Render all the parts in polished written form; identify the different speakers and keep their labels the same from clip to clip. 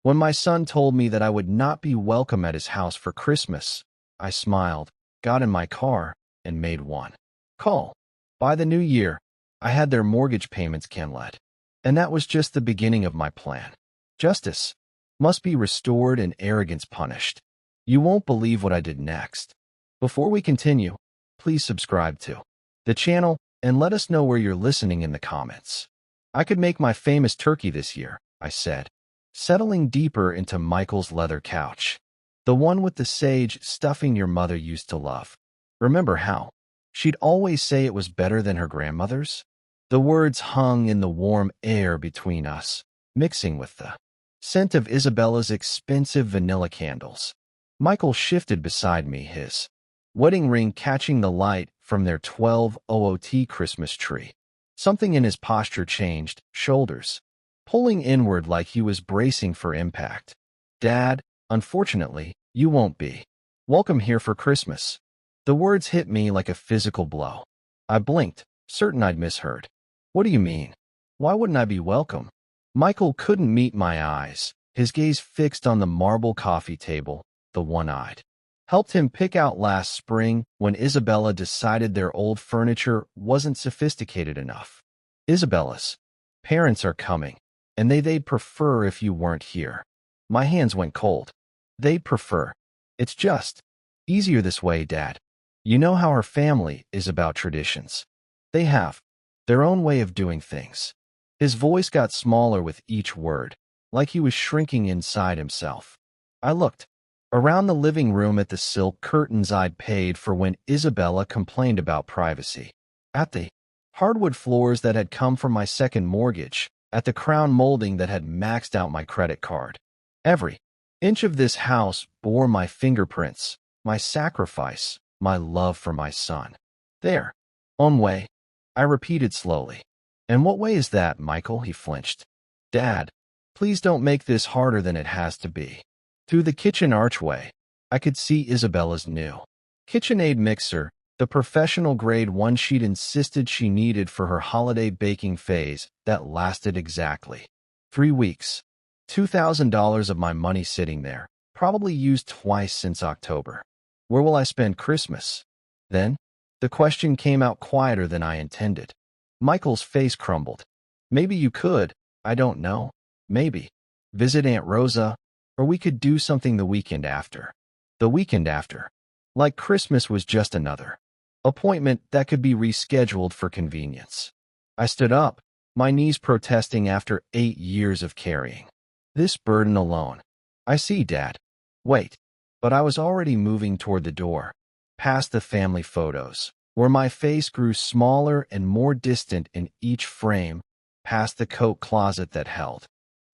Speaker 1: When my son told me that I would not be welcome at his house for Christmas, I smiled, got in my car, and made one call. By the new year, I had their mortgage payments canceled, and that was just the beginning of my plan. Justice must be restored and arrogance punished. You won't believe what I did next. Before we continue, please subscribe to the channel and let us know where you're listening in the comments. I could make my famous turkey this year, I said, settling deeper into Michael's leather couch. The one with the sage stuffing your mother used to love. Remember how she'd always say it was better than her grandmother's? The words hung in the warm air between us, mixing with the scent of Isabella's expensive vanilla candles. Michael shifted beside me, his wedding ring catching the light from their 1200 Christmas tree. Something in his posture changed, shoulders pulling inward like he was bracing for impact. Dad, unfortunately, you won't be welcome here for Christmas. The words hit me like a physical blow. I blinked, certain I'd misheard. What do you mean? Why wouldn't I be welcome? Michael couldn't meet my eyes, his gaze fixed on the marble coffee table, the one I'd helped him pick out last spring when Isabella decided their old furniture wasn't sophisticated enough. Isabella's parents are coming, and they'd prefer if you weren't here. My hands went cold. They'd prefer. It's just easier this way, Dad. You know how her family is about traditions. They have their own way of doing things. His voice got smaller with each word, like he was shrinking inside himself. I looked around the living room at the silk curtains I'd paid for when Isabella complained about privacy, at the hardwood floors that had come from my second mortgage, at the crown molding that had maxed out my credit card. Every inch of this house bore my fingerprints, my sacrifice, my love for my son. Their own way, I repeated slowly. And what way is that, Michael? He flinched. Dad, please don't make this harder than it has to be. Through the kitchen archway, I could see Isabella's new KitchenAid mixer, the professional grade one she'd insisted she needed for her holiday baking phase that lasted exactly 3 weeks. $2,000 of my money sitting there, probably used twice since October. Where will I spend Christmas? Then, the question came out quieter than I intended. Michael's face crumbled. Maybe you could, I don't know. Maybe visit Aunt Rosa, or we could do something the weekend after. The weekend after. Like Christmas was just another appointment that could be rescheduled for convenience. I stood up, my knees protesting after 8 years of carrying this burden alone. I see, Dad. Wait. But I was already moving toward the door, past the family photos, where my face grew smaller and more distant in each frame, past the coat closet that held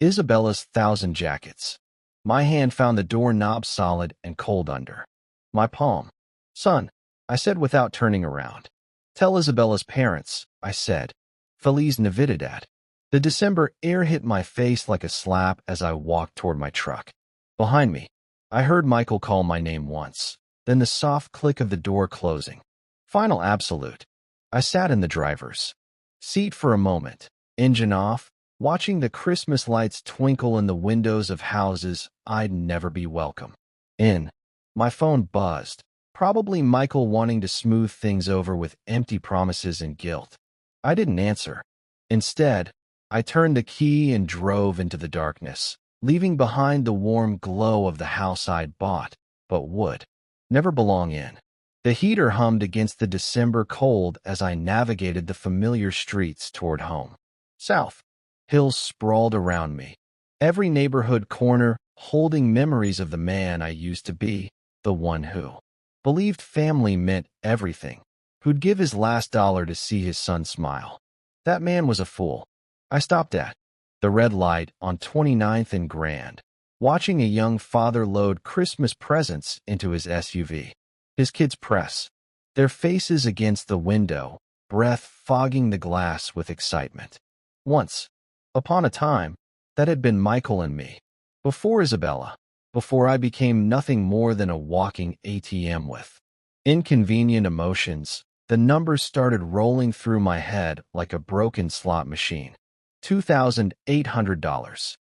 Speaker 1: Isabella's 1,000 jackets. My hand found the doorknob solid and cold under my palm. Son, I said without turning around. Tell Isabella's parents, I said. Feliz Navidad. The December air hit my face like a slap as I walked toward my truck. Behind me, I heard Michael call my name once, then the soft click of the door closing. Final absolute. I sat in the driver's seat for a moment, engine off, watching the Christmas lights twinkle in the windows of houses I'd never be welcome in. My phone buzzed, probably Michael wanting to smooth things over with empty promises and guilt. I didn't answer. Instead, I turned the key and drove into the darkness, leaving behind the warm glow of the house I'd bought, but would never belong in. The heater hummed against the December cold as I navigated the familiar streets toward home. South. Hills sprawled around me, every neighborhood corner holding memories of the man I used to be, the one who believed family meant everything, who'd give his last dollar to see his son smile. That man was a fool. I stopped at the red light on 29th and Grand, watching a young father load Christmas presents into his SUV. His kids press their faces against the window, breath fogging the glass with excitement. Once, upon a time, that had been Michael and me. Before Isabella, before I became nothing more than a walking ATM with inconvenient emotions, the numbers started rolling through my head like a broken slot machine. $2,800.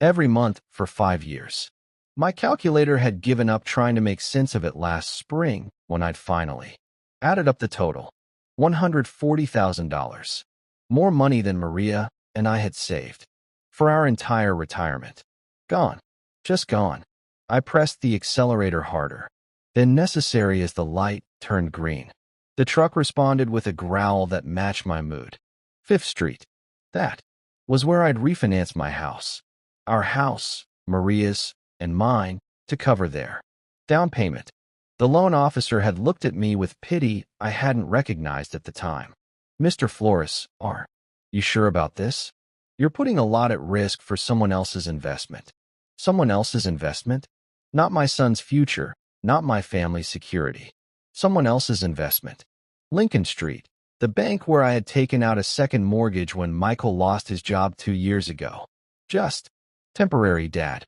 Speaker 1: Every month for 5 years. My calculator had given up trying to make sense of it last spring when I'd finally added up the total. $140,000. More money than Maria and I had saved for our entire retirement. Gone. Just gone. I pressed the accelerator harder than necessary as the light turned green. The truck responded with a growl that matched my mood. 5th Street. That was where I'd refinanced my house. Our house, Maria's, and mine, to cover their down payment. The loan officer had looked at me with pity I hadn't recognized at the time. Mr. Flores, are you sure about this? You're putting a lot at risk for someone else's investment. Someone else's investment? Not my son's future, not my family's security. Someone else's investment. Lincoln Street, the bank where I had taken out a second mortgage when Michael lost his job 2 years ago. Just temporary, Dad.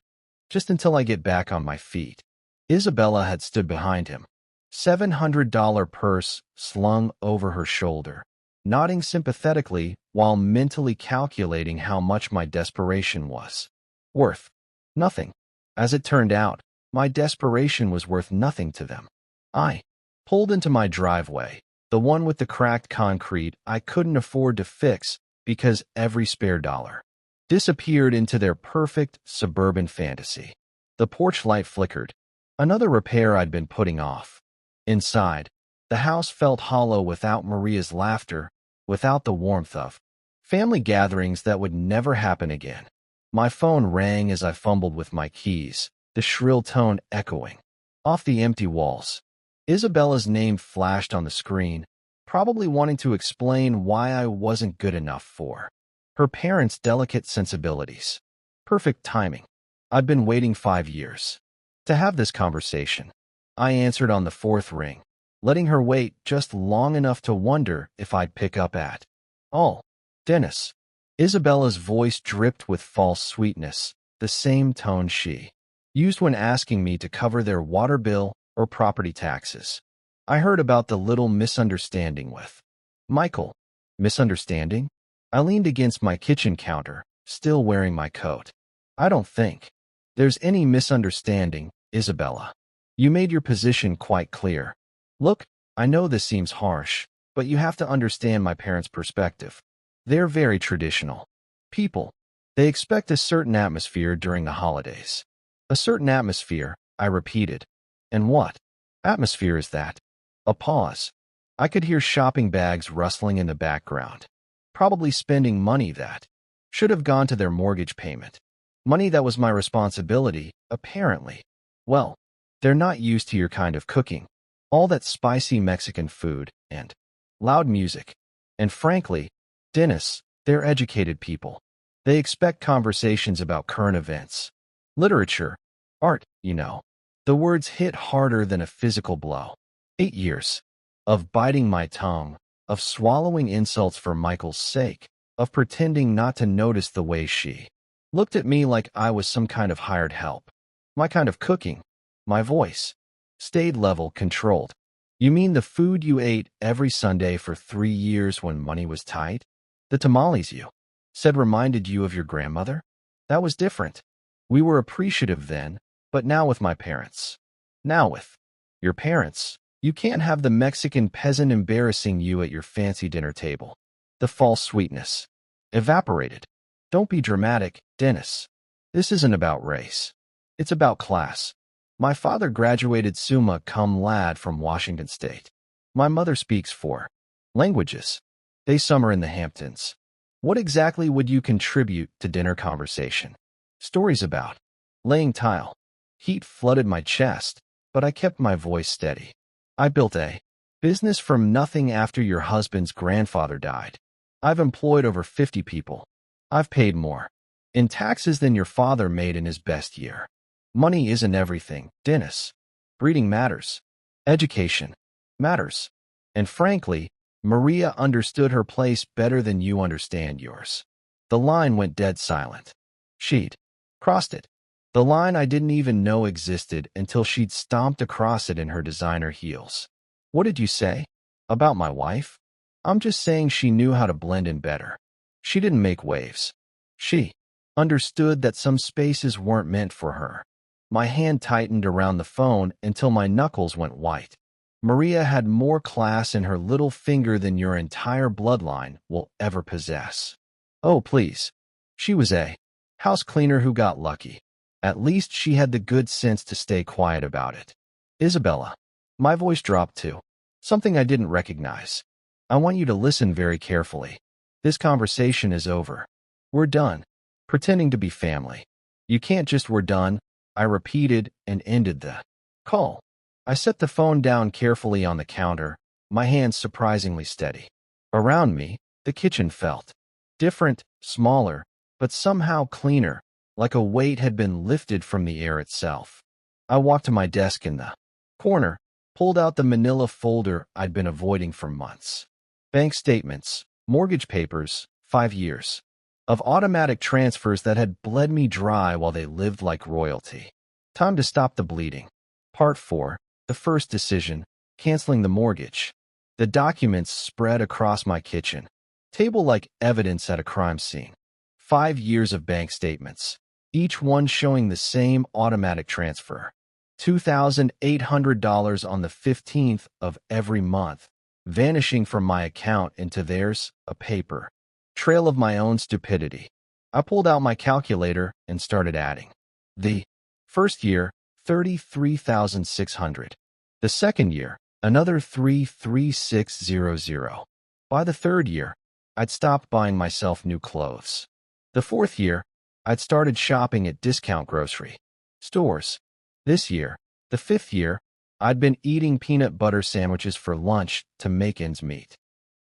Speaker 1: Just until I get back on my feet. Isabella had stood behind him, $700 purse slung over her shoulder, nodding sympathetically while mentally calculating how much my desperation was worth. Nothing. As it turned out, my desperation was worth nothing to them. I pulled into my driveway, the one with the cracked concrete I couldn't afford to fix because every spare dollar disappeared into their perfect suburban fantasy. The porch light flickered. Another repair I'd been putting off. Inside, the house felt hollow without Maria's laughter, without the warmth of family gatherings that would never happen again. My phone rang as I fumbled with my keys, the shrill tone echoing off the empty walls. Isabella's name flashed on the screen, probably wanting to explain why I wasn't good enough for her parents' delicate sensibilities. Perfect timing. I'd been waiting 5 years to have this conversation. I answered on the 4th ring, letting her wait just long enough to wonder if I'd pick up at all. Dennis. Isabella's voice dripped with false sweetness, the same tone she used when asking me to cover their water bill or property taxes. I heard about the little misunderstanding with Michael. Misunderstanding? I leaned against my kitchen counter, still wearing my coat. I don't think there's any misunderstanding, Isabella. You made your position quite clear. Look, I know this seems harsh, but you have to understand my parents' perspective. They're very traditional people. They expect a certain atmosphere during the holidays. A certain atmosphere, I repeated. And what atmosphere is that? A pause. I could hear shopping bags rustling in the background. Probably spending money that should have gone to their mortgage payment. Money that was my responsibility, apparently. Well, they're not used to your kind of cooking. All that spicy Mexican food and loud music. And frankly, Dennis, they're educated people. They expect conversations about current events. Literature. Art, you know. The words hit harder than a physical blow. 8 years of biting my tongue, of swallowing insults for Michael's sake, of pretending not to notice the way she looked at me like I was some kind of hired help. My kind of cooking, my voice, stayed level, controlled. You mean the food you ate every Sunday for 3 years when money was tight? The tamales you said reminded you of your grandmother? That was different. We were appreciative then, but now with my parents. Now with your parents, you can't have the Mexican peasant embarrassing you at your fancy dinner table. The false sweetness evaporated. Don't be dramatic, Dennis. This isn't about race. It's about class. My father graduated summa cum laude from Washington State. My mother speaks 4 languages. They summer in the Hamptons. What exactly would you contribute to dinner conversation? Stories about laying tile. Heat flooded my chest, but I kept my voice steady. I built a business from nothing after your husband's grandfather died. I've employed over 50 people. I've paid more in taxes than your father made in his best year. Money isn't everything, Dennis. Breeding matters. Education matters. And frankly, Maria understood her place better than you understand yours. The line went dead silent. She'd crossed it. The line I didn't even know existed until she'd stomped across it in her designer heels. What did you say? About my wife? I'm just saying she knew how to blend in better. She didn't make waves. She understood that some spaces weren't meant for her. My hand tightened around the phone until my knuckles went white. Maria had more class in her little finger than your entire bloodline will ever possess. Oh, please. She was a house cleaner who got lucky. At least she had the good sense to stay quiet about it. Isabella. My voice dropped too. Something I didn't recognize. I want you to listen very carefully. This conversation is over. We're done. Pretending to be family. You can't just we're done, I repeated and ended the call. I set the phone down carefully on the counter, my hands surprisingly steady. Around me, the kitchen felt different, smaller, but somehow cleaner, like a weight had been lifted from the air itself. I walked to my desk in the corner, pulled out the manila folder I'd been avoiding for months. Bank statements, mortgage papers, 5 years of automatic transfers that had bled me dry while they lived like royalty. Time to stop the bleeding. Part 4. The first decision, canceling the mortgage. The documents spread across my kitchen table like evidence at a crime scene. 5 years of bank statements, each one showing the same automatic transfer. $2,800 on the 15th of every month, vanishing from my account into theirs, a paper trail of my own stupidity. I pulled out my calculator and started adding. The first year, $33,600. The second year, another $3,3600. By the third year, I'd stopped buying myself new clothes. The fourth year, I'd started shopping at discount grocery stores. This year, the fifth year, I'd been eating peanut butter sandwiches for lunch to make ends meet.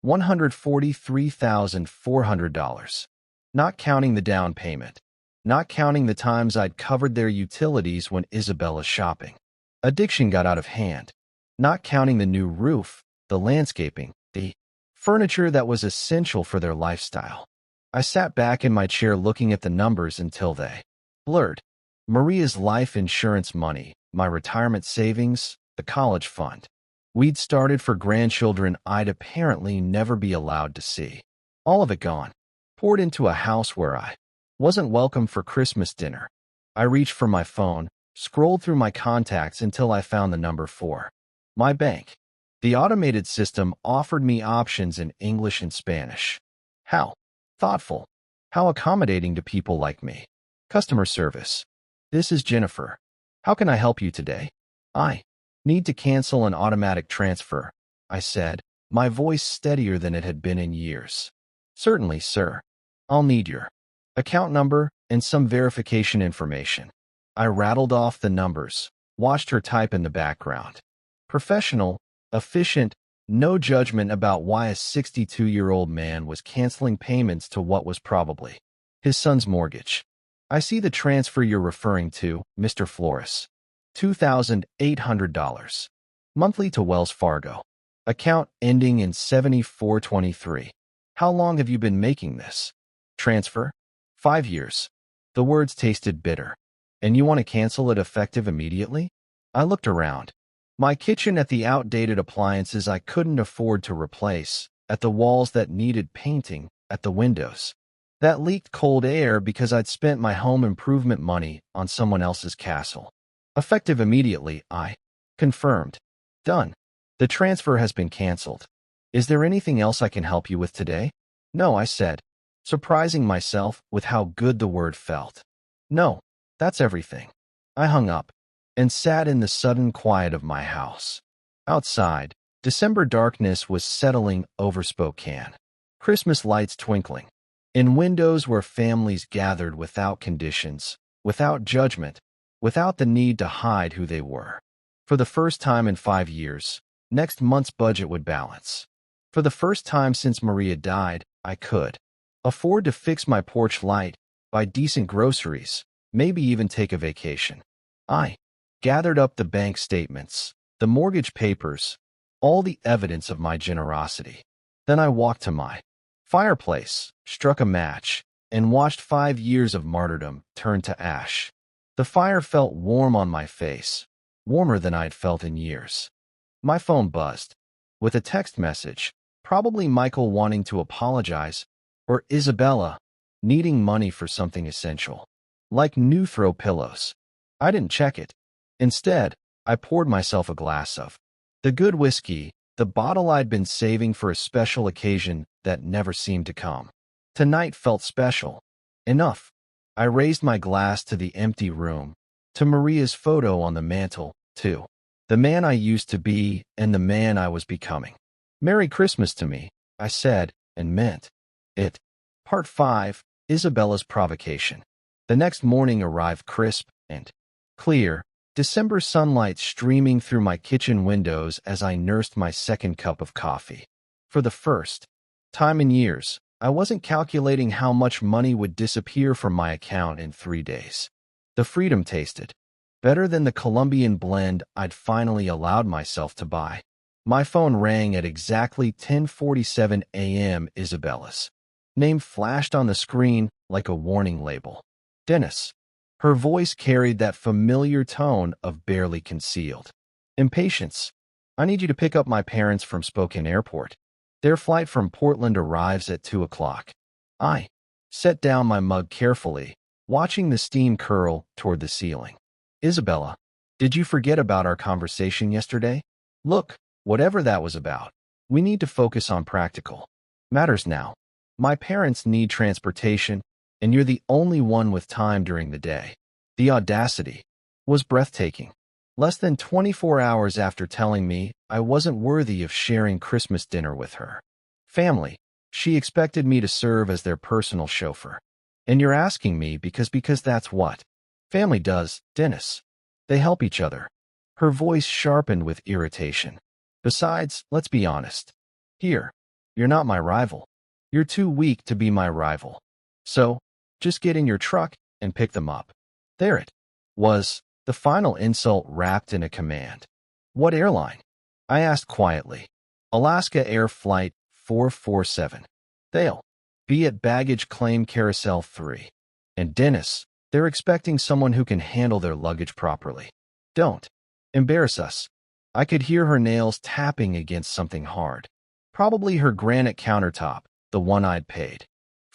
Speaker 1: $143,400. Not counting the down payment. Not counting the times I'd covered their utilities when Isabella's shopping. Addiction got out of hand. Not counting the new roof, the landscaping, the furniture that was essential for their lifestyle. I sat back in my chair looking at the numbers until they blurred. Maria's life insurance money, my retirement savings, the college fund. We'd started for grandchildren I'd apparently never be allowed to see. All of it gone. Poured into a house where I wasn't welcome for Christmas dinner. I reached for my phone, scrolled through my contacts until I found the number for my bank. The automated system offered me options in English and Spanish. How thoughtful. How accommodating to people like me. Customer service. This is Jennifer. How can I help you today? I need to cancel an automatic transfer, I said, my voice steadier than it had been in years. Certainly, sir. I'll need your account number and some verification information. I rattled off the numbers, watched her type in the background. Professional, efficient, no judgment about why a 62-year-old man was canceling payments to what was probably his son's mortgage. I see the transfer you're referring to, Mr. Flores. $2,800. Monthly to Wells Fargo. Account ending in 7423. How long have you been making this transfer? 5 years. The words tasted bitter. And you want to cancel it effective immediately? I looked around. My kitchen at the outdated appliances I couldn't afford to replace, at the walls that needed painting, at the windows that leaked cold air because I'd spent my home improvement money on someone else's castle. Effective immediately, I confirmed. Done. The transfer has been canceled. Is there anything else I can help you with today? No, I said, surprising myself with how good the word felt. No, that's everything. I hung up and sat in the sudden quiet of my house. Outside, December darkness was settling over Spokane. Christmas lights twinkling. In windows where families gathered without conditions, without judgment, without the need to hide who they were. For the first time in 5 years, next month's budget would balance. For the first time since Maria died, I could afford to fix my porch light, buy decent groceries, maybe even take a vacation. I gathered up the bank statements, the mortgage papers, all the evidence of my generosity. Then I walked to my fireplace, struck a match, and watched 5 years of martyrdom turn to ash. The fire felt warm on my face, warmer than I'd felt in years. My phone buzzed with a text message, probably Michael wanting to apologize, or Isabella, needing money for something essential, like new throw pillows. I didn't check it. Instead, I poured myself a glass of the good whiskey, the bottle I'd been saving for a special occasion that never seemed to come. Tonight felt special. Enough. I raised my glass to the empty room, to Maria's photo on the mantel, to the man I used to be and the man I was becoming. Merry Christmas to me, I said, and meant it. Part 5, Isabella's Provocation. The next morning arrived crisp and clear, December sunlight streaming through my kitchen windows as I nursed my second cup of coffee. For the first time in years, I wasn't calculating how much money would disappear from my account in 3 days. The freedom tasted better than the Colombian blend I'd finally allowed myself to buy. My phone rang at exactly 10:47 a.m. Isabella's name flashed on the screen like a warning label. Dennis. Her voice carried that familiar tone of barely concealed impatience. I need you to pick up my parents from Spokane Airport. Their flight from Portland arrives at 2 o'clock. I set down my mug carefully, watching the steam curl toward the ceiling. Isabella, did you forget about our conversation yesterday? Look, whatever that was about, we need to focus on practical matters now. My parents need transportation, and you're the only one with time during the day. The audacity was breathtaking. Less than 24 hours after telling me I wasn't worthy of sharing Christmas dinner with her family, she expected me to serve as their personal chauffeur. And you're asking me because that's what family does, Dennis. They help each other. Her voice sharpened with irritation. Besides, let's be honest. Here, you're not my rival. You're too weak to be my rival. So, just get in your truck and pick them up. There it was, the final insult wrapped in a command. What airline? I asked quietly. Alaska Air Flight 447. They'll be at baggage claim carousel 3. And Dennis, they're expecting someone who can handle their luggage properly. Don't embarrass us. I could hear her nails tapping against something hard. Probably her granite countertop, the one I'd paid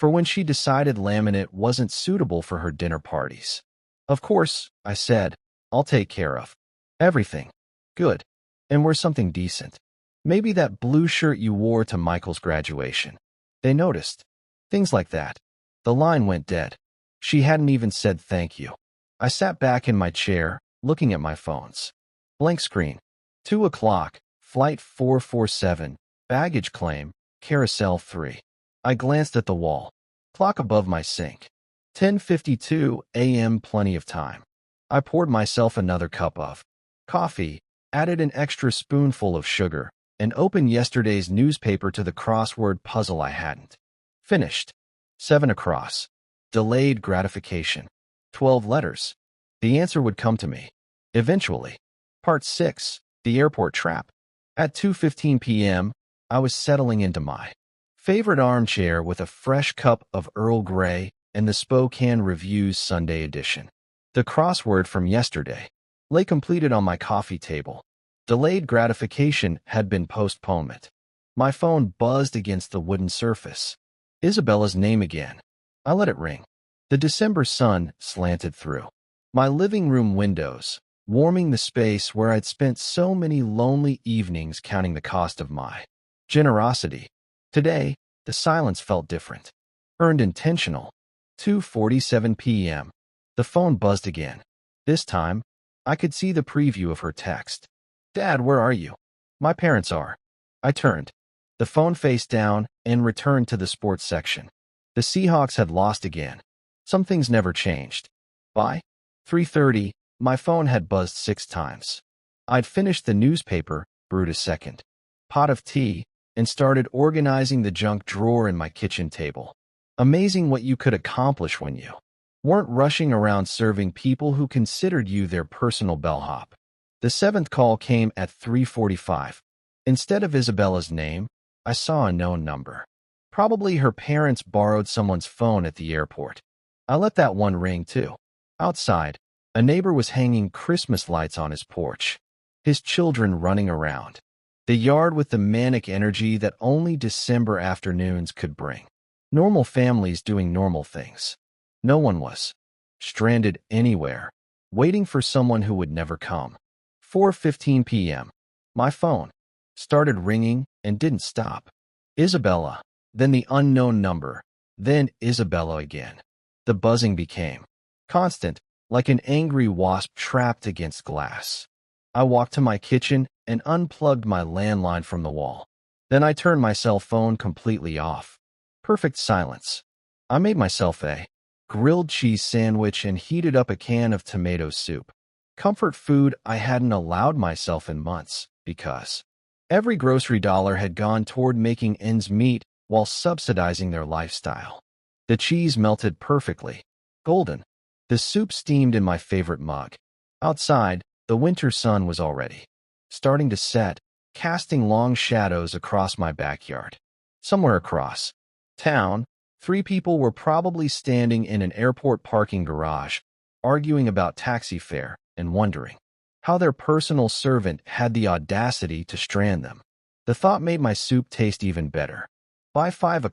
Speaker 1: for when she decided laminate wasn't suitable for her dinner parties. Of course, I said, I'll take care of everything. Good. And wear something decent. Maybe that blue shirt you wore to Michael's graduation. They noticed. Things like that. The line went dead. She hadn't even said thank you. I sat back in my chair, looking at my phones. Blank screen. 2 o'clock, Flight 447, baggage claim, carousel 3. I glanced at the wall. Clock above my sink. 10:52 a.m. Plenty of time. I poured myself another cup of coffee, added an extra spoonful of sugar, and opened yesterday's newspaper to the crossword puzzle I hadn't finished. 7 across. Delayed gratification. 12 letters. The answer would come to me. Eventually. Part 6. The Airport Trap. At 2:15 p.m., I was settling into my favorite armchair with a fresh cup of Earl Grey and the Spokane Review's Sunday edition. The crossword from yesterday lay completed on my coffee table. Delayed gratification had been postponement. My phone buzzed against the wooden surface. Isabella's name again. I let it ring. The December sun slanted through my living room windows, warming the space where I'd spent so many lonely evenings counting the cost of my generosity. Today, the silence felt different. Earned intentional. 2:47 p.m. The phone buzzed again. This time, I could see the preview of her text. Dad, where are you? My parents are. I turned the phone face down and returned to the sports section. The Seahawks had lost again. Some things never changed. By 3:30, my phone had buzzed 6 times. I'd finished the newspaper, brewed a second pot of tea, and started organizing the junk drawer in my kitchen table. Amazing what you could accomplish when you weren't rushing around serving people who considered you their personal bellhop. The 7th call came at 3:45. Instead of Isabella's name, I saw a known number. Probably her parents borrowed someone's phone at the airport. I let that one ring too. Outside, a neighbor was hanging Christmas lights on his porch, his children running around. The yard with the manic energy that only December afternoons could bring. Normal families doing normal things. No one was stranded anywhere, waiting for someone who would never come. 4:15 p.m. My phone started ringing and didn't stop. Isabella, then the unknown number, then Isabella again. The buzzing became constant, like an angry wasp trapped against glass. I walked to my kitchen and unplugged my landline from the wall. Then I turned my cell phone completely off. Perfect silence. I made myself a grilled cheese sandwich and heated up a can of tomato soup. Comfort food I hadn't allowed myself in months, because every grocery dollar had gone toward making ends meet while subsidizing their lifestyle. The cheese melted perfectly, golden. The soup steamed in my favorite mug. Outside, the winter sun was already starting to set, casting long shadows across my backyard. Somewhere across town, 3 people were probably standing in an airport parking garage, arguing about taxi fare and wondering how their personal servant had the audacity to strand them. The thought made my soup taste even better. By 5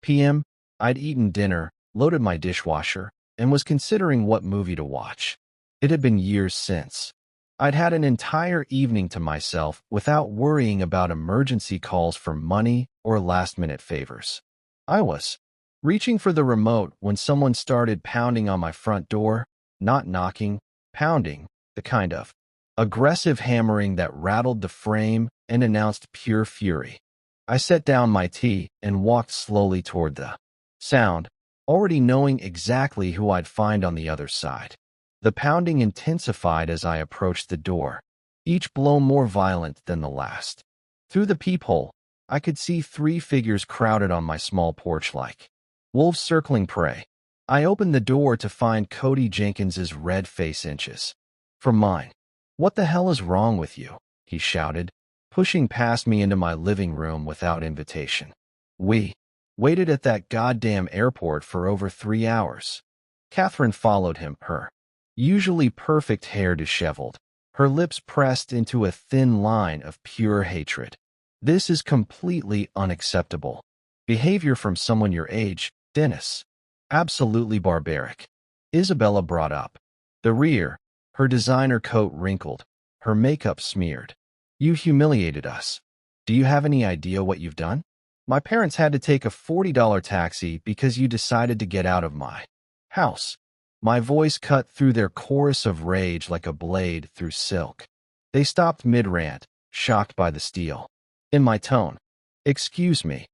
Speaker 1: p.m., I'd eaten dinner, loaded my dishwasher, and was considering what movie to watch. It had been years since I'd had an entire evening to myself without worrying about emergency calls for money or last-minute favors. I was reaching for the remote when someone started pounding on my front door, not knocking, pounding, the kind of aggressive hammering that rattled the frame and announced pure fury. I set down my tea and walked slowly toward the sound, already knowing exactly who I'd find on the other side. The pounding intensified as I approached the door, each blow more violent than the last. Through the peephole, I could see 3 figures crowded on my small porch like wolves circling prey. I opened the door to find Cody Jenkins's red face inches from mine. "What the hell is wrong with you?" he shouted, pushing past me into my living room without invitation. "We waited at that goddamn airport for over 3 hours." Catherine followed him, her usually perfect hair disheveled, her lips pressed into a thin line of pure hatred. "This is completely unacceptable behavior from someone your age, Dennis. Absolutely barbaric." Isabella brought up the rear, her designer coat wrinkled, her makeup smeared. "You humiliated us. Do you have any idea what you've done? My parents had to take a $40 taxi because you decided to get out of my house." My voice cut through their chorus of rage like a blade through silk. They stopped mid-rant, shocked by the steel in my tone. "Excuse me."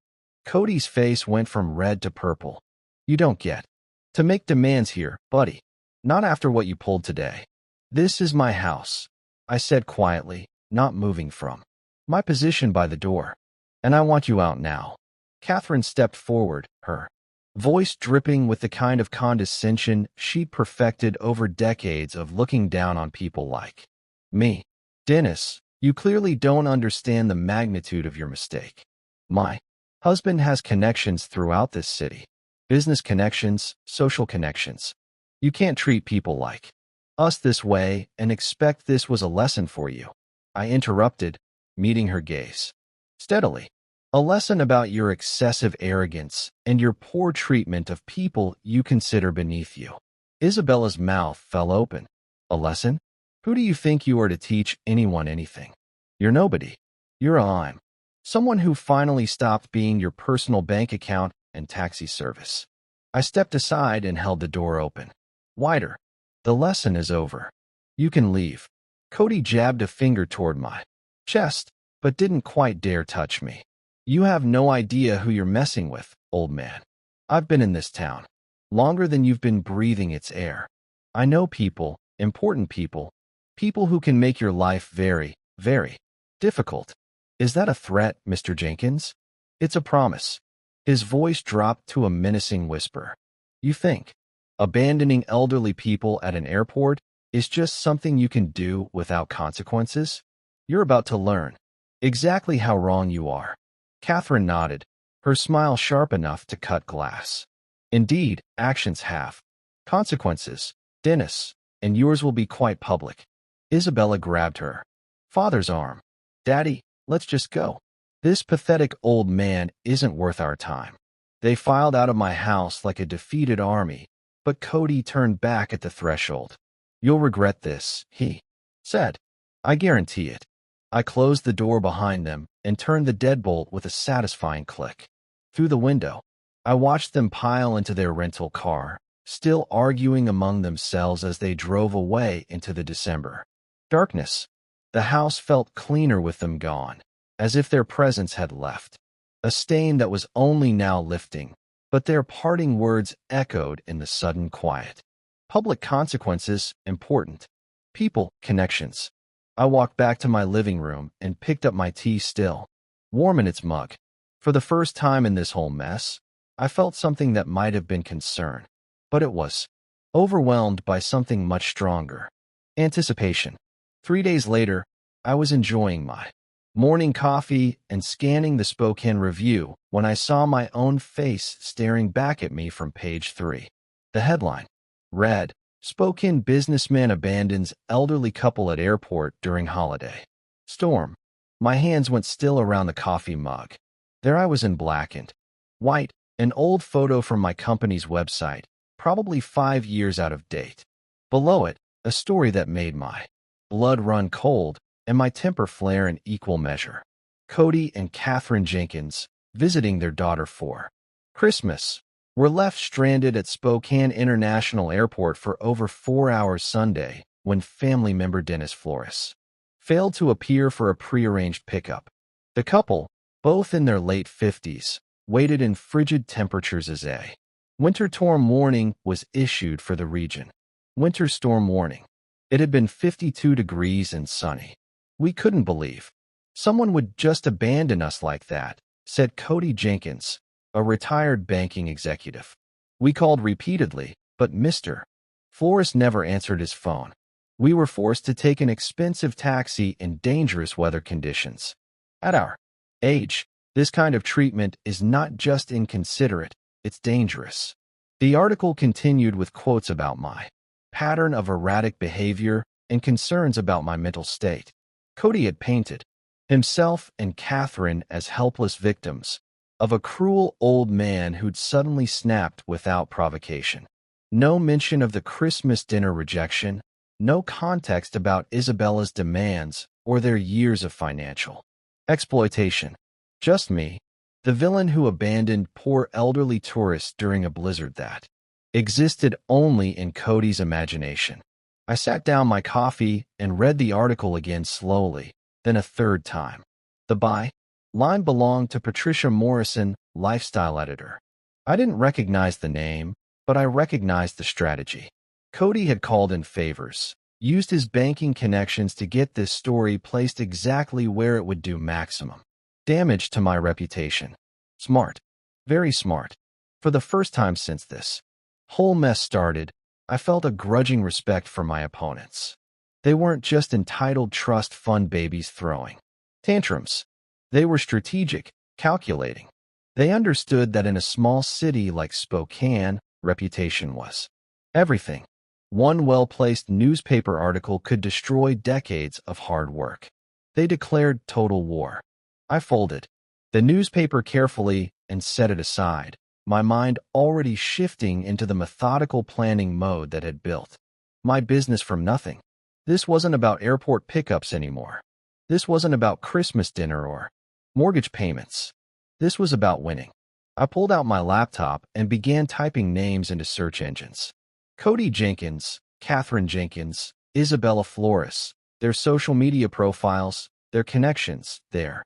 Speaker 1: Cody's face went from red to purple. "You don't get to make demands here, buddy. Not after what you pulled today." "This is my house," I said quietly, not moving from my position by the door. "And I want you out now." Catherine stepped forward, her voice dripping with the kind of condescension she'd perfected over decades of looking down on people like me. "Dennis, you clearly don't understand the magnitude of your mistake. My husband has connections throughout this city. Business connections, social connections. You can't treat people like us this way and expect this was a lesson for you." I interrupted, meeting her gaze steadily. "A lesson about your excessive arrogance and your poor treatment of people you consider beneath you." Isabella's mouth fell open. "A lesson? Who do you think you are to teach anyone anything? You're nobody. You're someone who finally stopped being your personal bank account and taxi service." I stepped aside and held the door open wider. "The lesson is over. You can leave." Cody jabbed a finger toward my chest, but didn't quite dare touch me. "You have no idea who you're messing with, old man. I've been in this town longer than you've been breathing its air. I know people, important people, people who can make your life very, very difficult." "Is that a threat, Mr. Jenkins?" "It's a promise." His voice dropped to a menacing whisper. "You think abandoning elderly people at an airport is just something you can do without consequences? You're about to learn exactly how wrong you are." Catherine nodded, her smile sharp enough to cut glass. "Indeed, actions have consequences, Dennis, and yours will be quite public." Isabella grabbed her father's arm. "Daddy, let's just go. This pathetic old man isn't worth our time." They filed out of my house like a defeated army, but Cody turned back at the threshold. "You'll regret this," he said. "I guarantee it." I closed the door behind them and turned the deadbolt with a satisfying click. Through the window, I watched them pile into their rental car, still arguing among themselves as they drove away into the December darkness. The house felt cleaner with them gone, as if their presence had left, a stain that was only now lifting, but their parting words echoed in the sudden quiet. Public consequences, important. People, connections. I walked back to my living room and picked up my tea still, warm in its mug. For the first time in this whole mess, I felt something that might have been concern, but it was overwhelmed by something much stronger. Anticipation. 3 days later, I was enjoying my morning coffee and scanning the Spokane Review when I saw my own face staring back at me from page 3. The headline read, "Spokane Businessman Abandons Elderly Couple at Airport During Holiday Storm." My hands went still around the coffee mug. There I was in black and white, an old photo from my company's website, probably 5 years out of date. Below it, a story that made my blood run cold and my temper flare in equal measure. Cody and Catherine Jenkins, visiting their daughter for Christmas, were left stranded at Spokane International Airport for over 4 hours Sunday when family member Dennis Flores failed to appear for a prearranged pickup. The couple, both in their late 50s, waited in frigid temperatures as a winter storm warning was issued for the region. Winter storm warning. It had been 52 degrees and sunny. "We couldn't believe someone would just abandon us like that," said Cody Jenkins, a retired banking executive. "We called repeatedly, but Mr. Flores never answered his phone. We were forced to take an expensive taxi in dangerous weather conditions. At our age, this kind of treatment is not just inconsiderate, it's dangerous." The article continued with quotes about my pattern of erratic behavior and concerns about my mental state. Cody had painted himself and Catherine as helpless victims of a cruel old man who'd suddenly snapped without provocation. No mention of the Christmas dinner rejection, no context about Isabella's demands or their years of financial exploitation. Just me, the villain who abandoned poor elderly tourists during a blizzard that existed only in Cody's imagination. I sat down my coffee and read the article again slowly, then a third time. The by-line belonged to Patricia Morrison, lifestyle editor. I didn't recognize the name, but I recognized the strategy. Cody had called in favors, used his banking connections to get this story placed exactly where it would do maximum damage to my reputation. Smart. Very smart. For the first time since this whole mess started, I felt a grudging respect for my opponents. They weren't just entitled trust fund babies throwing tantrums. They were strategic, calculating. They understood that in a small city like Spokane, reputation was everything. One well-placed newspaper article could destroy decades of hard work. They declared total war. I folded the newspaper carefully and set it aside, my mind already shifting into the methodical planning mode that had built my business from nothing. This wasn't about airport pickups anymore. This wasn't about Christmas dinner or mortgage payments. This was about winning. I pulled out my laptop and began typing names into search engines. Cody Jenkins, Catherine Jenkins, Isabella Flores, their social media profiles, their connections, their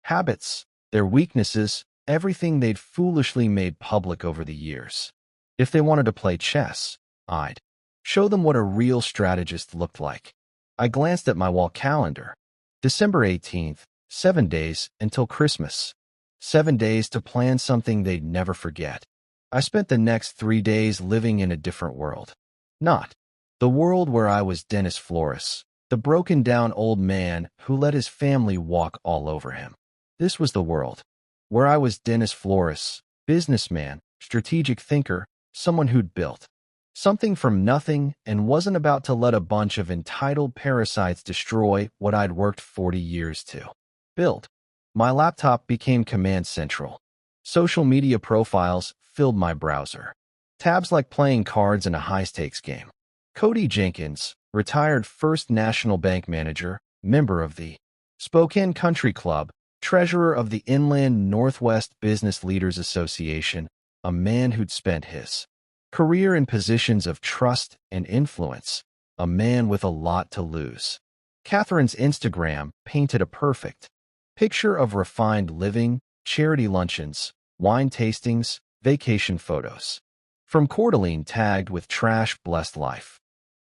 Speaker 1: habits, their weaknesses, everything they'd foolishly made public over the years. If they wanted to play chess, I'd show them what a real strategist looked like. I glanced at my wall calendar. December 18th, 7 days until Christmas. 7 days to plan something they'd never forget. I spent the next 3 days living in a different world. Not the world where I was Dennis Flores, the broken-down old man who let his family walk all over him. This was the world where I was Dennis Flores, businessman, strategic thinker, someone who'd built something from nothing and wasn't about to let a bunch of entitled parasites destroy what I'd worked 40 years to build. My laptop became command central. Social media profiles filled my browser. Tabs like playing cards in a high-stakes game. Cody Jenkins, retired First National Bank manager, member of the Spokane Country Club, treasurer of the Inland Northwest Business Leaders Association, a man who'd spent his career in positions of trust and influence, a man with a lot to lose. Catherine's Instagram painted a perfect picture of refined living, charity luncheons, wine tastings, vacation photos. From Cordeline tagged with trash blessed life.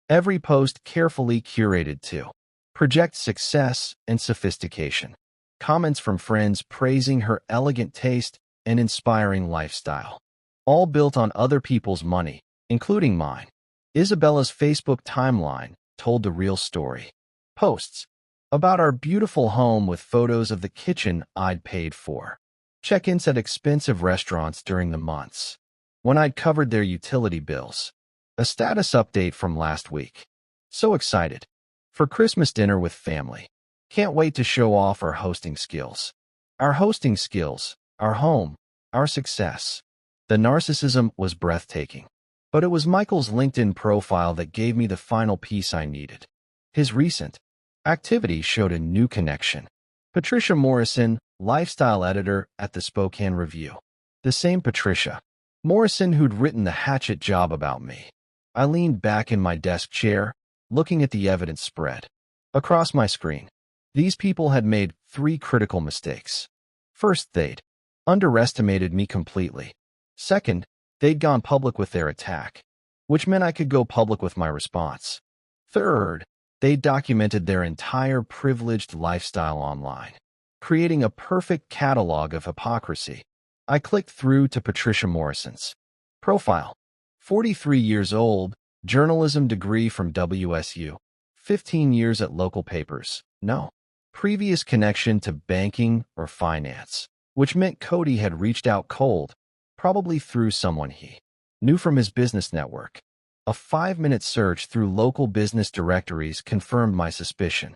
Speaker 1: Every post carefully curated to project success and sophistication. Comments from friends praising her elegant taste and inspiring lifestyle. All built on other people's money, including mine. Isabella's Facebook timeline told the real story. Posts about our beautiful home with photos of the kitchen I'd paid for. Check-ins at expensive restaurants during the months when I'd covered their utility bills. A status update from last week. So excited. For Christmas dinner with family. Can't wait to show off our hosting skills. Our hosting skills, our home, our success. The narcissism was breathtaking. But it was Michael's LinkedIn profile that gave me the final piece I needed. His recent activity showed a new connection. Patricia Morrison, lifestyle editor at the Spokane Review. The same Patricia Morrison who'd written the hatchet job about me. I leaned back in my desk chair, looking at the evidence spread across my screen. These people had made 3 critical mistakes. First, they'd underestimated me completely. Second, they'd gone public with their attack, which meant I could go public with my response. Third, they documented their entire privileged lifestyle online, creating a perfect catalog of hypocrisy. I clicked through to Patricia Morrison's profile. 43 years old, journalism degree from WSU, 15 years at local papers, no previous connection to banking or finance, which meant Cody had reached out cold, probably through someone he knew from his business network. A 5-minute search through local business directories confirmed my suspicion.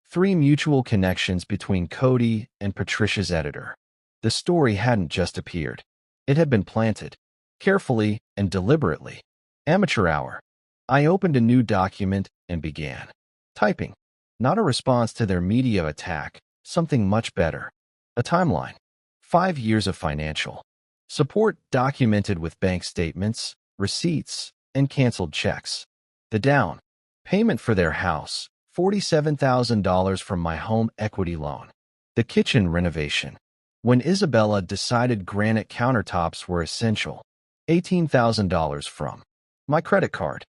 Speaker 1: 3 mutual connections between Cody and Patricia's editor. The story hadn't just appeared. It had been planted, carefully and deliberately. Amateur hour. I opened a new document and began typing. Not a response to their media attack, something much better. A timeline. 5 years of financial support documented with bank statements, receipts, and canceled checks. The down payment for their house, $47,000 from my home equity loan. The kitchen renovation. When Isabella decided granite countertops were essential, $18,000 from my credit card.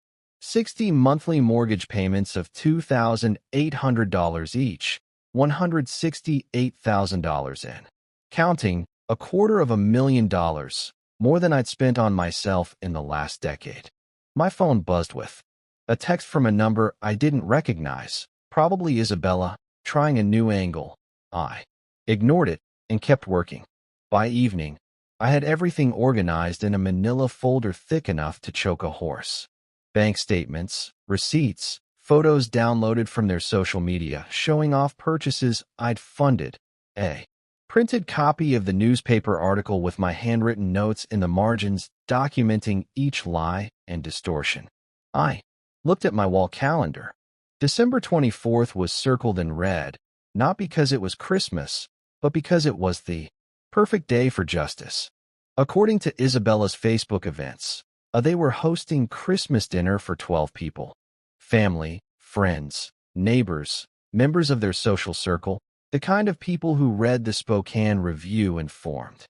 Speaker 1: 60 monthly mortgage payments of $2,800 each, $168,000 in. Counting, $250,000, more than I'd spent on myself in the last decade. My phone buzzed with a text from a number I didn't recognize, probably Isabella, trying a new angle. I ignored it and kept working. By evening, I had everything organized in a manila folder thick enough to choke a horse. Bank statements, receipts, photos downloaded from their social media showing off purchases I'd funded. A printed copy of the newspaper article with my handwritten notes in the margins documenting each lie and distortion. I looked at my wall calendar. December 24th was circled in red, not because it was Christmas, but because it was the perfect day for justice. According to Isabella's Facebook events, they were hosting Christmas dinner for 12 people. Family, friends, neighbors, members of their social circle, the kind of people who read the Spokane Review and formed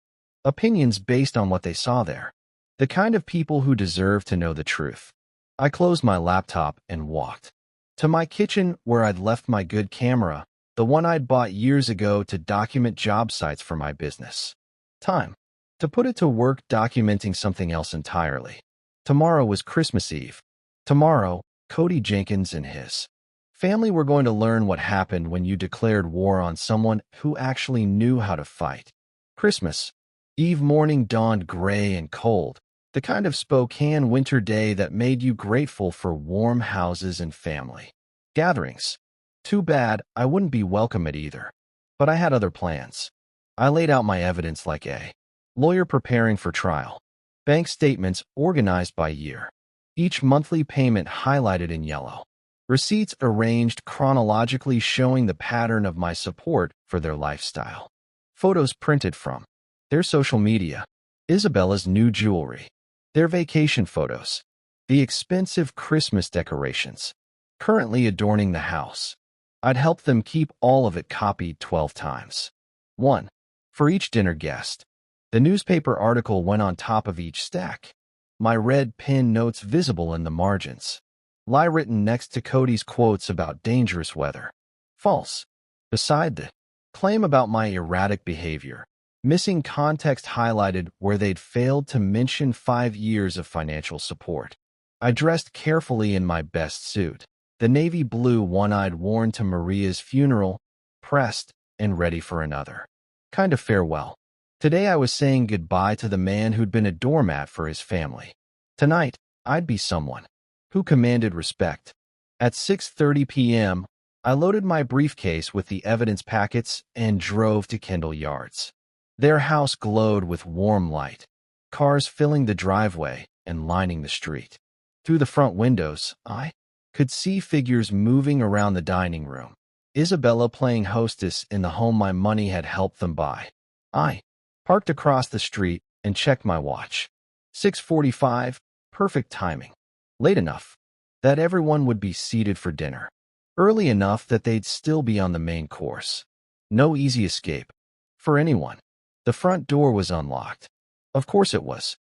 Speaker 1: opinions based on what they saw there. The kind of people who deserve to know the truth. I closed my laptop and walked to my kitchen where I'd left my good camera, the one I'd bought years ago to document job sites for my business. Time to put it to work documenting something else entirely. Tomorrow was Christmas Eve. Tomorrow, Cody Jenkins and his family were going to learn what happened when you declared war on someone who actually knew how to fight. Christmas Eve morning dawned gray and cold, the kind of Spokane winter day that made you grateful for warm houses and family gatherings. Too bad I wouldn't be welcome at either. But I had other plans. I laid out my evidence like a Lawyer preparing for trial. Bank statements organized by year. Each monthly payment highlighted in yellow. Receipts arranged chronologically showing the pattern of my support for their lifestyle. Photos printed from their social media. Isabella's new jewelry. Their vacation photos. The expensive Christmas decorations. Currently adorning the house. I'd helped them keep all of it copied 12 times. 1. For each dinner guest. The newspaper article went on top of each stack. My red pen notes visible in the margins. Lie written next to Cody's quotes about dangerous weather. False. Beside the claim about my erratic behavior. Missing context highlighted where they'd failed to mention 5 years of financial support. I dressed carefully in my best suit. The navy blue one I'd worn to Maria's funeral, pressed and ready for another. Kind of farewell. Today I was saying goodbye to the man who'd been a doormat for his family. Tonight, I'd be someone who commanded respect. At 6:30 p.m., I loaded my briefcase with the evidence packets and drove to Kendall Yards. Their house glowed with warm light, cars filling the driveway and lining the street. Through the front windows, I could see figures moving around the dining room. Isabella playing hostess in the home my money had helped them buy. I parked across the street and checked my watch. 6:45, perfect timing. Late enough that everyone would be seated for dinner. Early enough that they'd still be on the main course. No easy escape for anyone. The front door was unlocked. Of course it was.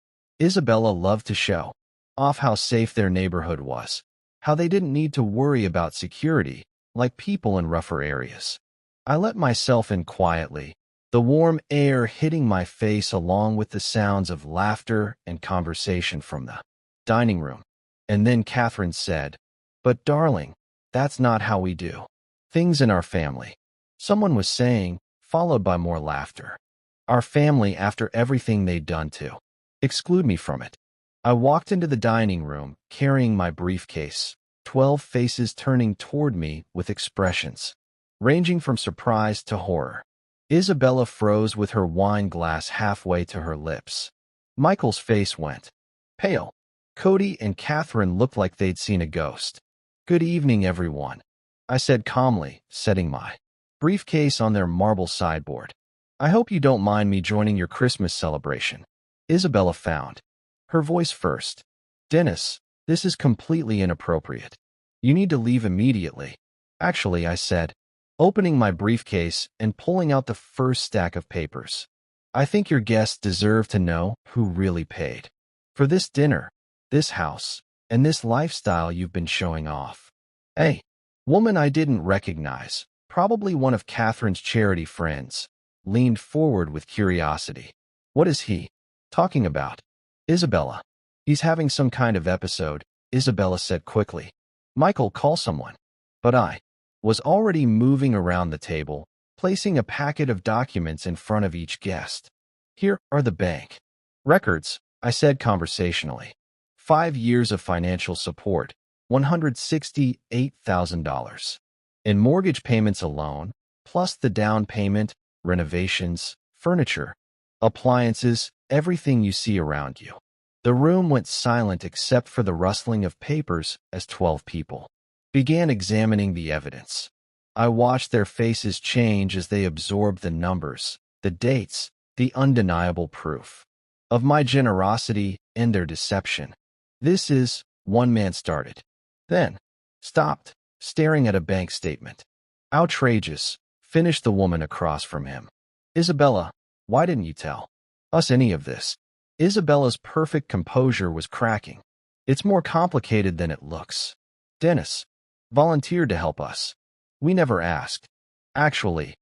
Speaker 1: Isabella loved to show off how safe their neighborhood was, how they didn't need to worry about security like people in rougher areas. I let myself in quietly, the warm air hitting my face along with the sounds of laughter and conversation from the dining room. And then Catherine said, "But darling, that's not how we do things in our family." Someone was saying, followed by more laughter. Our family after everything they'd done to exclude me from it. I walked into the dining room, carrying my briefcase, 12 faces turning toward me with expressions ranging from surprise to horror. Isabella froze with her wine glass halfway to her lips. Michael's face went pale. Cody and Catherine looked like they'd seen a ghost. "Good evening, everyone," I said calmly, setting my briefcase on their marble sideboard. "I hope you don't mind me joining your Christmas celebration." Isabella found her voice first. "Dennis, this is completely inappropriate. You need to leave immediately." "Actually," I said, opening my briefcase and pulling out the first stack of papers. "I think your guests deserve to know who really paid for this dinner, this house, and this lifestyle you've been showing off." A woman I didn't recognize, probably one of Catherine's charity friends, leaned forward with curiosity. "What is he talking about?" "Isabella. He's having some kind of episode," Isabella said quickly. "Michael, call someone." But I was already moving around the table, placing a packet of documents in front of each guest. "Here are the bank records," I said conversationally. 5 years of financial support, $168,000. In mortgage payments alone, plus the down payment, renovations, furniture, appliances, everything you see around you. The room went silent except for the rustling of papers as 12 people began examining the evidence. I watched their faces change as they absorbed the numbers, the dates, the undeniable proof of my generosity and their deception. "This is," one man started, then stopped, staring at a bank statement. "Outrageous," finished the woman across from him. "Isabella, why didn't you tell us any of this?" Isabella's perfect composure was cracking. "It's more complicated than it looks. Dennis volunteered to help us. We never asked." "Actually,"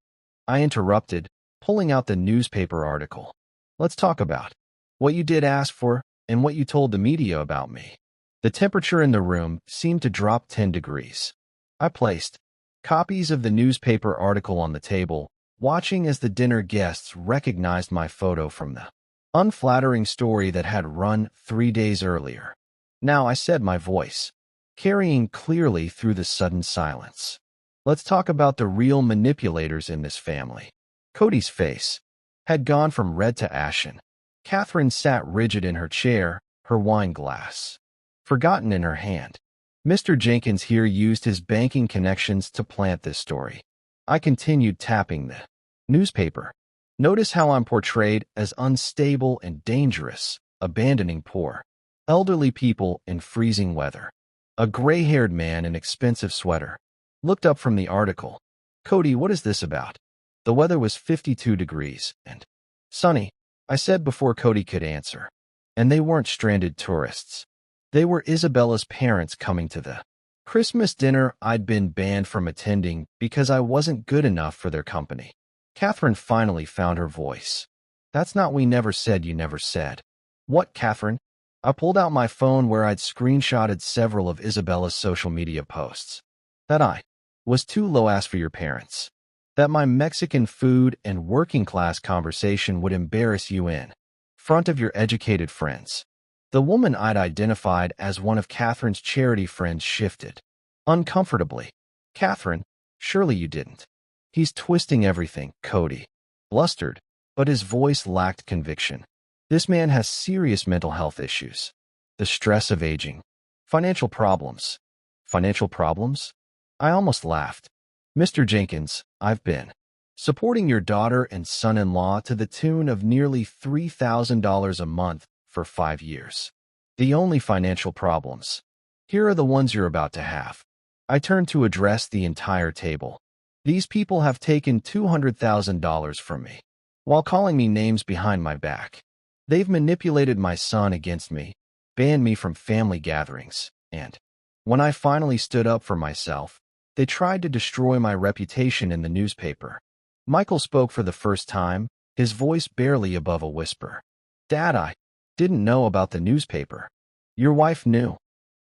Speaker 1: I interrupted, pulling out the newspaper article. "Let's talk about what you did ask for and what you told the media about me." The temperature in the room seemed to drop 10 degrees. I placed copies of the newspaper article on the table, watching as the dinner guests recognized my photo from the unflattering story that had run 3 days earlier. "Now," I said, my voice carrying clearly through the sudden silence, "let's talk about the real manipulators in this family." Cody's face had gone from red to ashen. Catherine sat rigid in her chair, her wine glass forgotten in her hand. Mr. Jenkins here used his banking connections to plant this story. I continued tapping the newspaper. Notice how I'm portrayed as unstable and dangerous, abandoning poor, elderly people in freezing weather. A gray-haired man in expensive sweater looked up from the article. Cody, what is this about? The weather was 52 degrees and sunny, I said before Cody could answer. And they weren't stranded tourists. They were Isabella's parents coming to the Christmas dinner I'd been banned from attending because I wasn't good enough for their company. Catherine finally found her voice. That's not we never said you never said. What, Catherine? I pulled out my phone where I'd screenshotted several of Isabella's social media posts. That I was too low-ass for your parents. That my Mexican food and working-class conversation would embarrass you in front of your educated friends. The woman I'd identified as one of Catherine's charity friends shifted uncomfortably. Catherine, surely you didn't. He's twisting everything, Cody blustered, but his voice lacked conviction. This man has serious mental health issues. The stress of aging. Financial problems. Financial problems? I almost laughed. Mr. Jenkins, I've been supporting your daughter and son-in-law to the tune of nearly $3,000 a month for 5 years. The only financial problems. Here are the ones you're about to have. I turned to address the entire table. These people have taken $200,000 from me, while calling me names behind my back. They've manipulated my son against me, banned me from family gatherings, and when I finally stood up for myself, they tried to destroy my reputation in the newspaper. Michael spoke for the first time, his voice barely above a whisper. Dad, I didn't know about the newspaper. Your wife knew,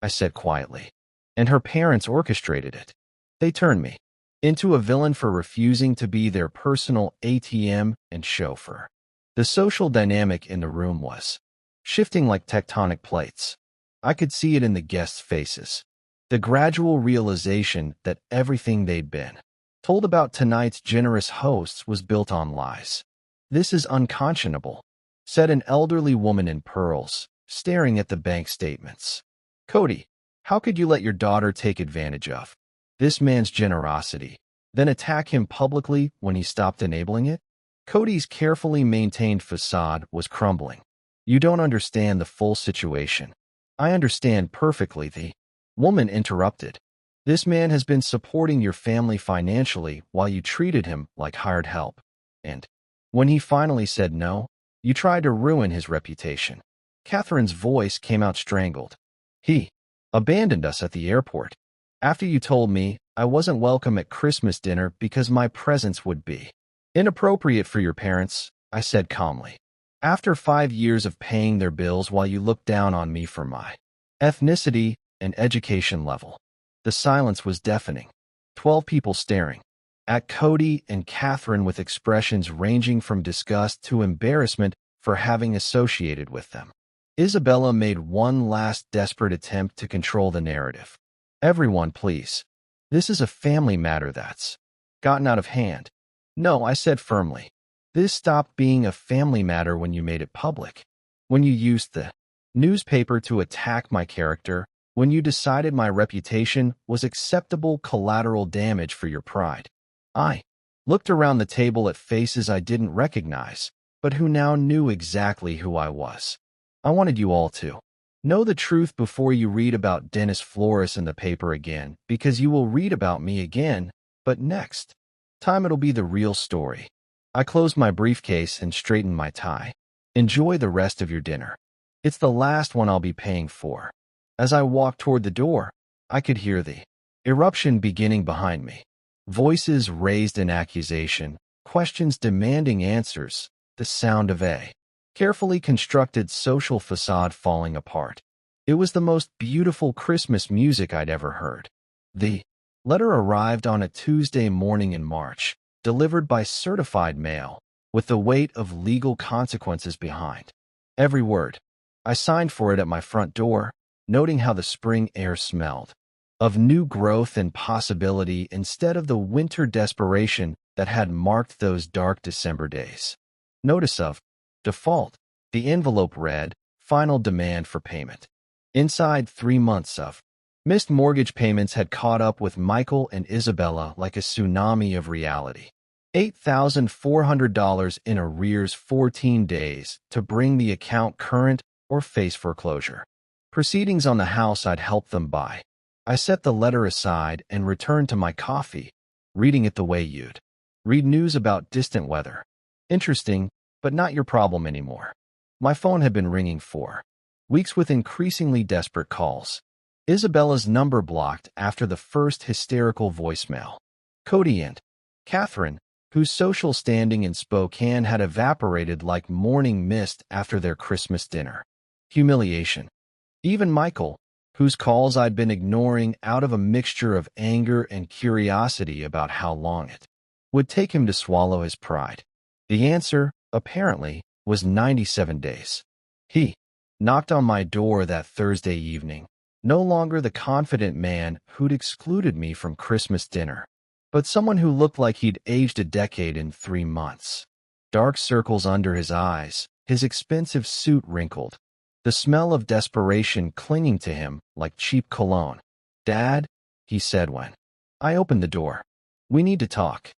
Speaker 1: I said quietly, and her parents orchestrated it. They turned me into a villain for refusing to be their personal ATM and chauffeur. The social dynamic in the room was shifting like tectonic plates. I could see it in the guests' faces. The gradual realization that everything they'd been told about tonight's generous hosts was built on lies. This is unconscionable, said an elderly woman in pearls, staring at the bank statements. Cody, how could you let your daughter take advantage of this man's generosity, then attack him publicly when he stopped enabling it? Cody's carefully maintained facade was crumbling. You don't understand the full situation. I understand perfectly, the woman interrupted. This man has been supporting your family financially while you treated him like hired help. And when he finally said no, you tried to ruin his reputation. Catherine's voice came out strangled. He abandoned us at the airport. After you told me I wasn't welcome at Christmas dinner because my presence would be inappropriate for your parents, I said calmly. After 5 years of paying their bills while you looked down on me for my ethnicity and education level. The silence was deafening. 12 people staring at Cody and Catherine with expressions ranging from disgust to embarrassment for having associated with them. Isabella made one last desperate attempt to control the narrative. Everyone, please. This is a family matter that's gotten out of hand. No, I said firmly. This stopped being a family matter when you made it public. When you used the newspaper to attack my character, when you decided my reputation was acceptable collateral damage for your pride. I looked around the table at faces I didn't recognize, but who now knew exactly who I was. I wanted you all to know the truth before you read about Dennis Flores in the paper again, because you will read about me again, but next time it'll be the real story. I closed my briefcase and straightened my tie. Enjoy the rest of your dinner. It's the last one I'll be paying for. As I walked toward the door, I could hear the eruption beginning behind me. Voices raised in accusation, questions demanding answers, the sound of a carefully constructed social facade falling apart. It was the most beautiful Christmas music I'd ever heard. The letter arrived on a Tuesday morning in March, delivered by certified mail, with the weight of legal consequences behind every word. I signed for it at my front door, noting how the spring air smelled of new growth and possibility instead of the winter desperation that had marked those dark December days. Notice of default. The envelope read, "Final demand for payment." Inside, 3 months of missed mortgage payments had caught up with Michael and Isabella like a tsunami of reality. $8,400 in arrears, 14 days to bring the account current or face foreclosure. Proceedings on the house I'd helped them buy. I set the letter aside and returned to my coffee, reading it the way you'd read news about distant weather. Interesting, but not your problem anymore. My phone had been ringing for weeks with increasingly desperate calls. Isabella's number blocked after the first hysterical voicemail. Cody and Catherine, whose social standing in Spokane had evaporated like morning mist after their Christmas dinner. Humiliation. Even Michael, whose calls I'd been ignoring out of a mixture of anger and curiosity about how long it would take him to swallow his pride. The answer, apparently, was 97 days. He knocked on my door that Thursday evening, no longer the confident man who'd excluded me from Christmas dinner, but someone who looked like he'd aged a decade in 3 months. Dark circles under his eyes, his expensive suit wrinkled, the smell of desperation clinging to him like cheap cologne. "Dad," he said when I opened the door. "We need to talk."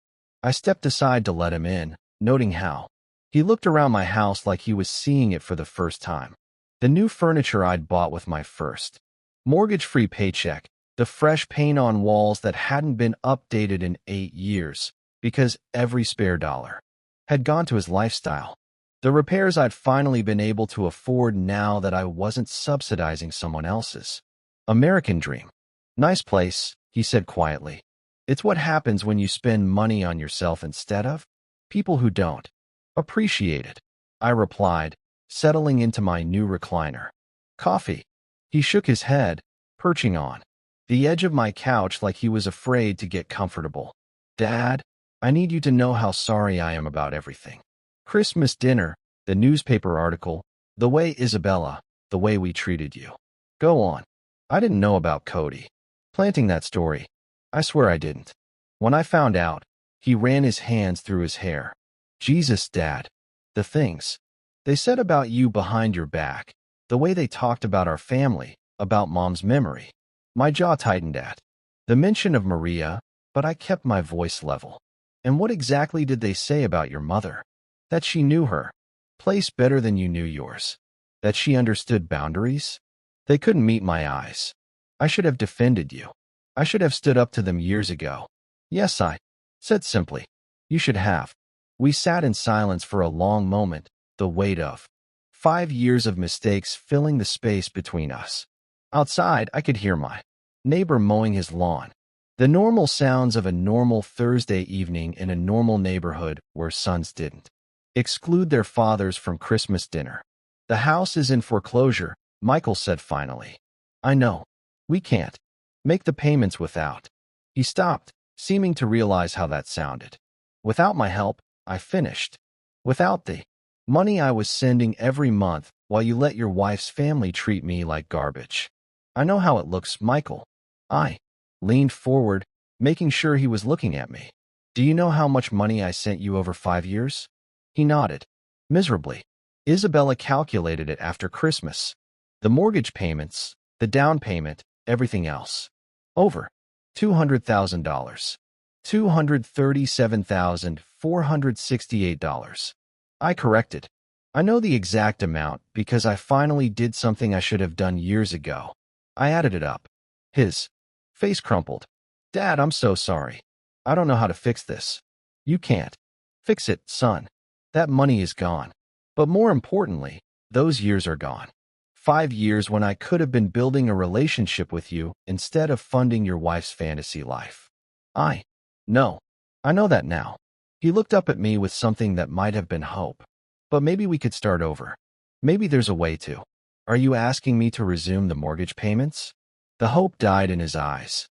Speaker 1: I stepped aside to let him in, noting how he looked around my house like he was seeing it for the first time. The new furniture I'd bought with my first mortgage-free paycheck, the fresh paint on walls that hadn't been updated in 8 years because every spare dollar had gone to his lifestyle. The repairs I'd finally been able to afford now that I wasn't subsidizing someone else's American dream. "Nice place," he said quietly. "It's what happens when you spend money on yourself instead of people who don't appreciate it," I replied, settling into my new recliner. "Coffee?" He shook his head, perching on the edge of my couch like he was afraid to get comfortable. "Dad, I need you to know how sorry I am about everything. Christmas dinner, the newspaper article, the way Isabella, the way we treated you." "Go on." I didn't know about Cody planting that story. I swear I didn't. When I found out, he ran his hands through his hair. "Jesus, Dad. The things they said about you behind your back, the way they talked about our family, about Mom's memory." My jaw tightened at the mention of Maria, but I kept my voice level. "And what exactly did they say about your mother?" "That she knew her place better than you knew yours. That she understood boundaries." They couldn't meet my eyes. "I should have defended you. I should have stood up to them years ago." "Yes," I said simply. "You should have." We sat in silence for a long moment, the weight of 5 years of mistakes filling the space between us. Outside, I could hear my neighbor mowing his lawn. The normal sounds of a normal Thursday evening in a normal neighborhood where sons didn't exclude their fathers from Christmas dinner. "The house is in foreclosure," Michael said finally. "I know. We can't make the payments without." He stopped, seeming to realize how that sounded. "Without my help," I finished. "Without the money I was sending every month while you let your wife's family treat me like garbage." "I know how it looks, Michael." I leaned forward, making sure he was looking at me. "Do you know how much money I sent you over 5 years?" He nodded. "Miserably." Isabella calculated it after Christmas. The mortgage payments, the down payment, everything else. Over $200,000. $237,468. I corrected. "I know the exact amount because I finally did something I should have done years ago." I added it up. His face crumpled. "Dad, I'm so sorry. I don't know how to fix this." "You can't fix it, son. That money is gone. But more importantly, those years are gone. 5 years when I could have been building a relationship with you instead of funding your wife's fantasy life." I know. I know that now." He looked up at me with something that might have been hope. "But maybe we could start over. Maybe there's a way to." "Are you asking me to resume the mortgage payments?" The hope died in his eyes.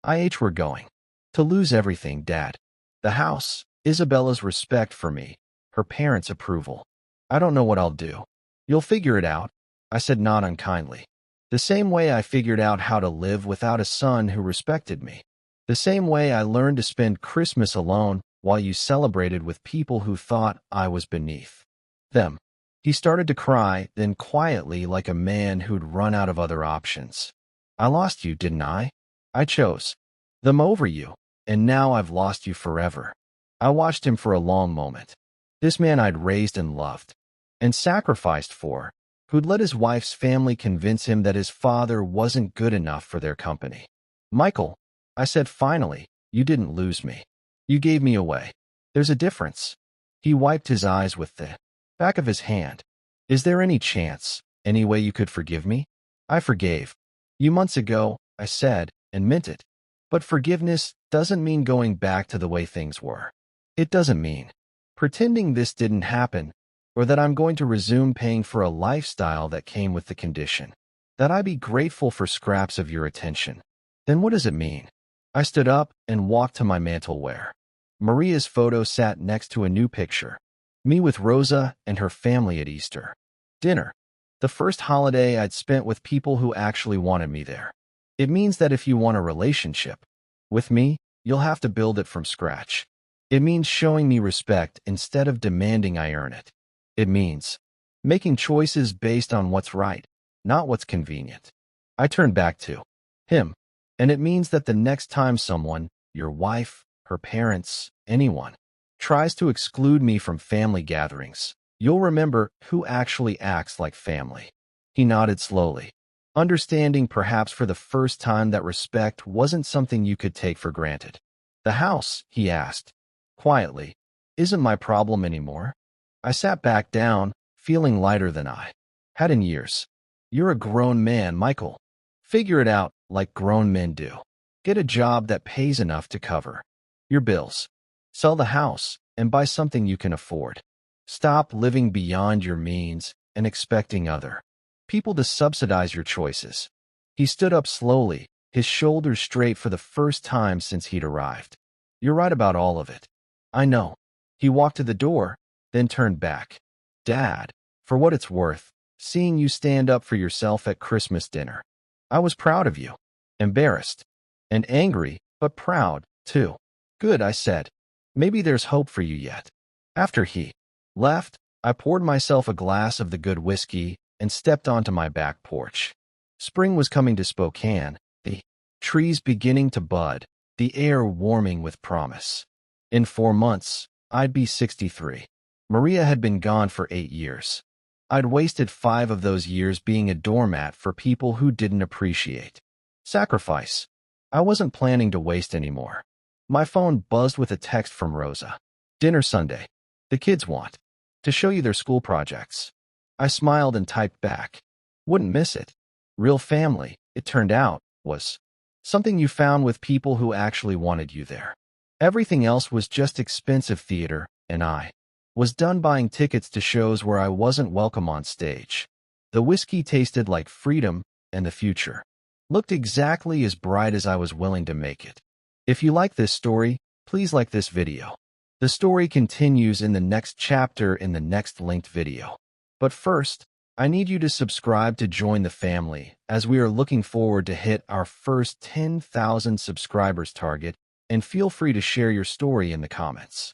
Speaker 1: We're going to lose everything, Dad. The house, Isabella's respect for me, her parents' approval. I don't know what I'll do." "You'll figure it out," I said not unkindly. "The same way I figured out how to live without a son who respected me. The same way I learned to spend Christmas alone while you celebrated with people who thought I was beneath them." He started to cry, then quietly, like a man who'd run out of other options. I lost you, didn't I? I chose them over you, and now I've lost you forever. I watched him for a long moment. This man I'd raised and loved, and sacrificed for, who'd let his wife's family convince him that his father wasn't good enough for their company. Michael, I said finally, you didn't lose me. You gave me away. There's a difference. He wiped his eyes with the back of his hand. Is there any chance, any way you could forgive me? I forgave you months ago, I said, and meant it. But forgiveness doesn't mean going back to the way things were. It doesn't mean pretending this didn't happen, or that I'm going to resume paying for a lifestyle that came with the condition that I be grateful for scraps of your attention. Then what does it mean? I stood up and walked to my mantel where Maria's photo sat next to a new picture. Me with Rosa and her family at Easter dinner. The first holiday I'd spent with people who actually wanted me there. It means that if you want a relationship with me, you'll have to build it from scratch. It means showing me respect instead of demanding I earn it. It means making choices based on what's right, not what's convenient. I turned back to him, and it means that the next time someone, your wife, her parents, anyone, tries to exclude me from family gatherings, you'll remember who actually acts like family. He nodded slowly, understanding perhaps for the first time that respect wasn't something you could take for granted. The house, he asked, quietly, isn't my problem anymore. I sat back down, feeling lighter than I had in years. You're a grown man, Michael. Figure it out like grown men do. Get a job that pays enough to cover your bills. Sell the house and buy something you can afford. Stop living beyond your means and expecting other people to subsidize your choices. He stood up slowly, his shoulders straight for the first time since he'd arrived. You're right about all of it. I know. He walked to the door, then turned back. Dad, for what it's worth, seeing you stand up for yourself at Christmas dinner. I was proud of you. Embarrassed. And angry, but proud, too. Good, I said. Maybe there's hope for you yet. After he left, I poured myself a glass of the good whiskey and stepped onto my back porch. Spring was coming to Spokane, the trees beginning to bud, the air warming with promise. In 4 months, I'd be 63. Maria had been gone for 8 years. I'd wasted 5 of those years being a doormat for people who didn't appreciate sacrifice. I wasn't planning to waste anymore. My phone buzzed with a text from Rosa. Dinner Sunday. The kids want to show you their school projects. I smiled and typed back. Wouldn't miss it. Real family, it turned out, was something you found with people who actually wanted you there. Everything else was just expensive theater, and I was done buying tickets to shows where I wasn't welcome on stage. The whiskey tasted like freedom, and the future looked exactly as bright as I was willing to make it. If you like this story, please like this video. The story continues in the next chapter in the next linked video. But first, I need you to subscribe to join the family, as we are looking forward to hit our first 10,000 subscribers target, and feel free to share your story in the comments.